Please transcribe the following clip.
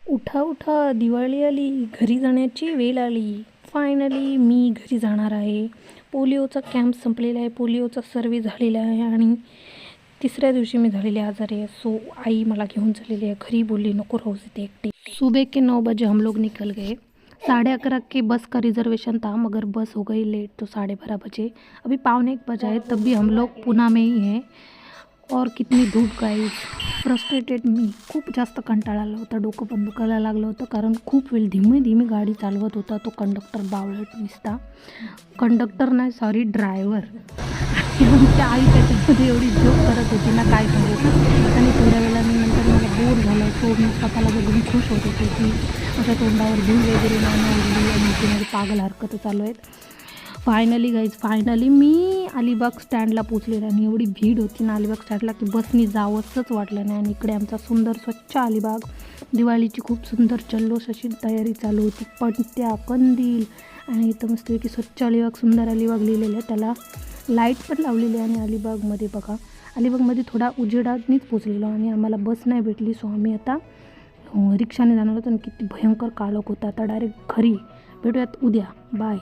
उठा उठा, दिवाळी आली, घरी जाण्याची वेळ आली. फायनली मी घरी जाणार आहे. पोलिओचा कॅम्प संपलेला आहे, पोलिओचा सर्वे झालेला आहे आणि तिसऱ्या दिवशी मी झालेली आजारी आहे. सो आई मला घेऊन चाललेली आहे घरी. बोलली नको रोज इथे एकटी. सुबह के 9 बजे हम लोग निकल गए. 11:30 की बस का रिजर्वेशन था मगर बस हो गई लेट तो 12:30 बजे. अभी 12:45 बजा है तब भी हम लोग पुणे में ही हैं. और कितनी धूप गाइस. फ्रस्ट्रेटेड मी. खूप जास्त कंटाळा आला होता, डोकं पण दुखायला लागलं होतं कारण खूप वेळ धीमी गाडी चालवत होता तो कंडक्टर बावळट निसता. कंडक्टर नाही सॉरी ड्रायव्हर. आमच्या आई त्याच्यामध्ये एवढी जोक करत होती ना काय सांगू. आणि थोड्या वेळानंतर मला बोर झालं. सो मी स्वतःला बघून खुश होत होते की माझ्या तोंडावर धूळ वगैरे नाही उडली आणि इथे पागल हरकतं चालू आहेत. फायनली गाईज फायनली मी अलिबाग स्टँडला पोचलेला आणि एवढी भीड होती ना अलिबाग स्टँडला की बसनी जावंसंच वाटलं नाही. आणि इकडे आमचा सुंदर स्वच्छ अलिबाग. दिवाळीची खूप सुंदर जल्लोष अशी तयारी चालू होती. पणत्या, कंदील आणि इथं मस्तपैकी स्वच्छ अलिबाग, सुंदर अलिबाग लिहिलेलं आहे. त्याला लाईट पण लावलेली आहे. आणि अलिबागमध्ये बघा, अलिबागमध्ये थोडा उजेडातनीच पोचलेलो आणि आम्हाला बस नाही भेटली. सो आम्ही आता रिक्षाने जाणार होतो आणि किती भयंकर काळोख होता. आता डायरेक्ट घरी. भेटूयात उद्या. बाय.